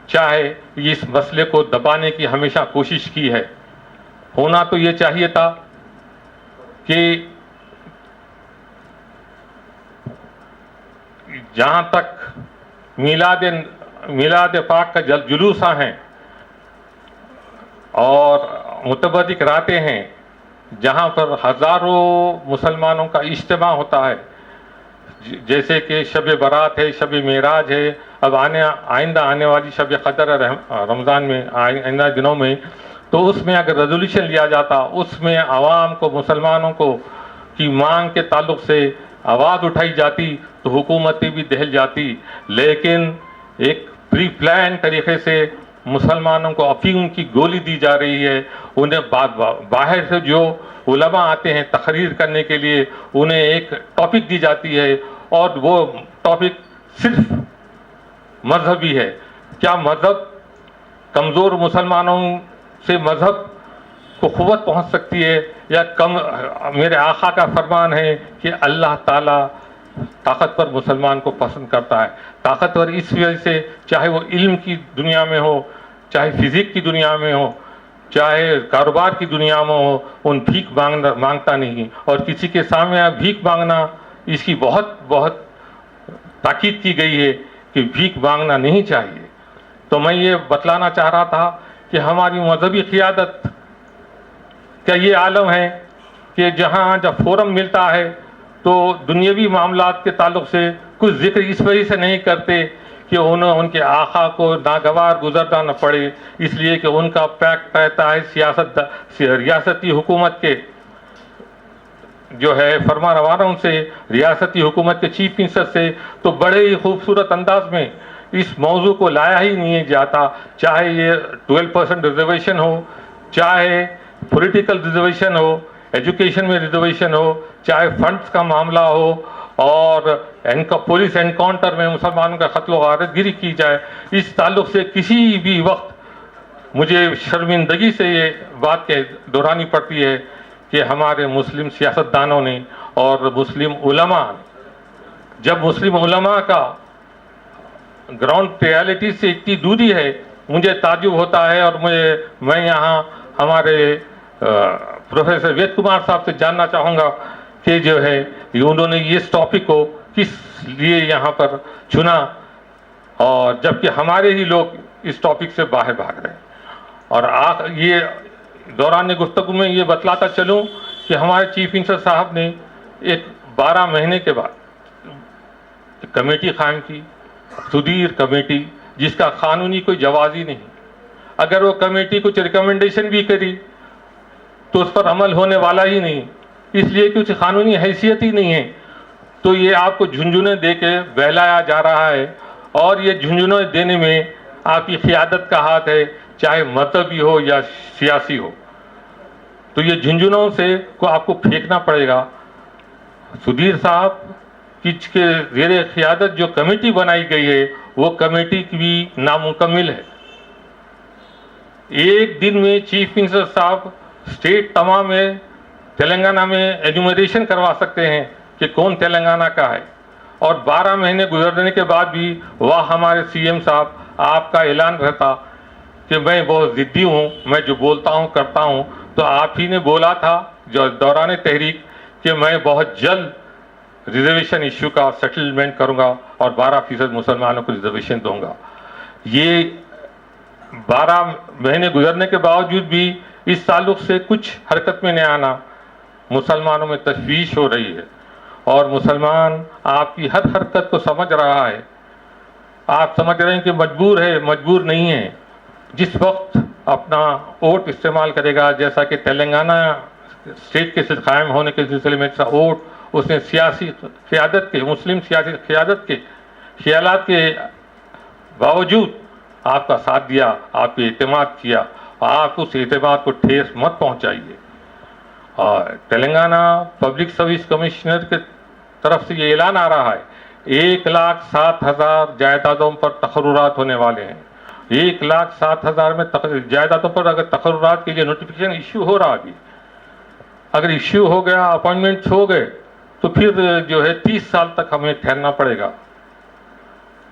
چاہے اس مسئلے کو دبانے کی ہمیشہ کوشش کی ہے. ہونا تو یہ چاہیے تھا کہ جہاں تک میلاد پاک کا جلوس ہیں اور متبرک راتیں ہیں جہاں پر ہزاروں مسلمانوں کا اجتماع ہوتا ہے، جیسے کہ شب برات ہے، شب معراج ہے، اب آئندہ آنے والی شب قدر رمضان میں، آئندہ دنوں میں، تو اس میں اگر ریزولوشن لیا جاتا، اس میں عوام کو، مسلمانوں کو کی مانگ کے تعلق سے آواز اٹھائی جاتی تو حکومتیں بھی دہل جاتی. لیکن ایک پری پلان طریقے سے مسلمانوں کو افیون کی گولی دی جا رہی ہے. انہیں باہر سے جو علماء آتے ہیں تقریر کرنے کے لیے، انہیں ایک ٹاپک دی جاتی ہے اور وہ ٹاپک صرف مذہبی ہے. کیا مذہب کمزور مسلمانوں سے مذہب کو قوت پہنچ سکتی ہے؟ یا میرے آقا کا فرمان ہے کہ اللہ تعالیٰ طاقتور مسلمان کو پسند کرتا ہے. طاقتور اس وجہ سے، چاہے وہ علم کی دنیا میں ہو، چاہے فزک کی دنیا میں ہو، چاہے کاروبار کی دنیا میں ہو، ان بھیک مانگتا نہیں. اور کسی کے سامنے بھیک مانگنا، اس کی بہت بہت تاکید کی گئی ہے کہ بھیک مانگنا نہیں چاہیے. تو میں یہ بتلانا چاہ رہا تھا کہ ہماری مذہبی قیادت کا یہ عالم ہے کہ جب فورم ملتا ہے تو دنیاوی معاملات کے تعلق سے کچھ ذکر اس وجہ سے نہیں کرتے کہ ان کے آقا کو ناگوار گزرنا نہ پڑے، اس لیے کہ ان کا پیکٹ رہتا ہے ریاستی حکومت کے جو ہے فرما روانوں سے، ریاستی حکومت کے چیف منسٹر سے. تو بڑے ہی خوبصورت انداز میں اس موضوع کو لایا ہی نہیں جاتا، چاہے یہ 12% ریزرویشن ہو، چاہے پولیٹیکل ریزرویشن ہو، ایجوکیشن میں ریزرویشن ہو، چاہے فنڈز کا معاملہ ہو، اور پولیس انکاؤنٹر میں مسلمانوں کا قتل و غارت گری کی جائے. اس تعلق سے کسی بھی وقت مجھے شرمندگی سے یہ بات دہرانی پڑتی ہے کہ ہمارے مسلم سیاستدانوں نے اور مسلم علماء، جب مسلم علماء کا گراؤنڈ ریالٹی سے اتنی دوری ہے، مجھے تعجب ہوتا ہے. اور میں یہاں ہمارے پروفیسر وید کمار صاحب سے جاننا چاہوں گا کہ جو ہے انہوں نے اس ٹاپک کو کس لیے یہاں پر چنا، اور جبکہ ہمارے ہی لوگ اس ٹاپک سے باہر بھاگ رہے ہیں. اور یہ دوران گفتگو میں یہ بتلاتا چلوں کہ ہمارے چیف منسٹر صاحب نے ایک 12 مہینے کے بعد کمیٹی قائم کی، سدھیر کمیٹی، جس کا قانونی کوئی جواز ہی نہیں. اگر وہ کمیٹی کچھ ریکمنڈیشن بھی کری تو اس پر عمل ہونے والا ہی نہیں، اس لیے کہ اس قانونی حیثیت ہی نہیں ہے. تو یہ آپ کو جھنجھونے دے کے بہلایا جا رہا ہے، اور یہ جھنجھونے دینے میں آپ کی قیادت کا ہاتھ ہے، چاہے مذہبی ہو یا سیاسی ہو. تو یہ جھنجھنوں سے کو آپ کو پھینکنا پڑے گا. سدھیر صاحب کی زیر قیادت جو کمیٹی بنائی گئی ہے، وہ کمیٹی بھی نامکمل ہے. ایک دن میں چیف منسٹر صاحب اسٹیٹ تمام میں تلنگانہ میں انیومریشن کروا سکتے ہیں کہ کون تلنگانہ کا ہے. اور 12 مہینے گزرنے کے بعد بھی ہمارے سی ایم صاحب، آپ کا اعلان رہتا کہ میں بہت ضدی ہوں، میں جو بولتا ہوں کرتا ہوں. تو آپ ہی نے بولا تھا جو دوران تحریک کہ میں بہت جلد ریزرویشن ایشو کا سیٹلمنٹ کروں گا اور 12% مسلمانوں کو ریزرویشن دوں گا. یہ 12 مہینے گزرنے کے باوجود بھی اس تعلق سے کچھ حرکت میں نہیں آنا. مسلمانوں میں تشویش ہو رہی ہے، اور مسلمان آپ کی ہر حرکت کو سمجھ رہا ہے. آپ سمجھ رہے ہیں کہ مجبور ہے، مجبور نہیں ہے. جس وقت اپنا ووٹ استعمال کرے گا، جیسا کہ تلنگانہ اسٹیٹ کے قائم ہونے کے سلسلے میں ووٹ اس نے سیاسی قیادت کے، مسلم سیاسی قیادت کے خیالات کے باوجود آپ کا ساتھ دیا، آپ پہ اعتماد کیا. آپ اس اعتماد کو ٹھیس مت پہنچائیے. اور تلنگانہ پبلک سروس کمشنر کے طرف سے یہ اعلان آ رہا ہے 1,07,000 جائیدادوں پر تقررات ہونے والے ہیں. 1,07,000 میں جائیدادوں پر اگر تقررات کے لیے نوٹیفیکیشن ایشو ہو رہا ابھی، اگر ایشو ہو گیا، اپائنٹمنٹ ہو گئے، تو پھر جو ہے 30 سال تک ہمیں ٹھہرنا پڑے گا.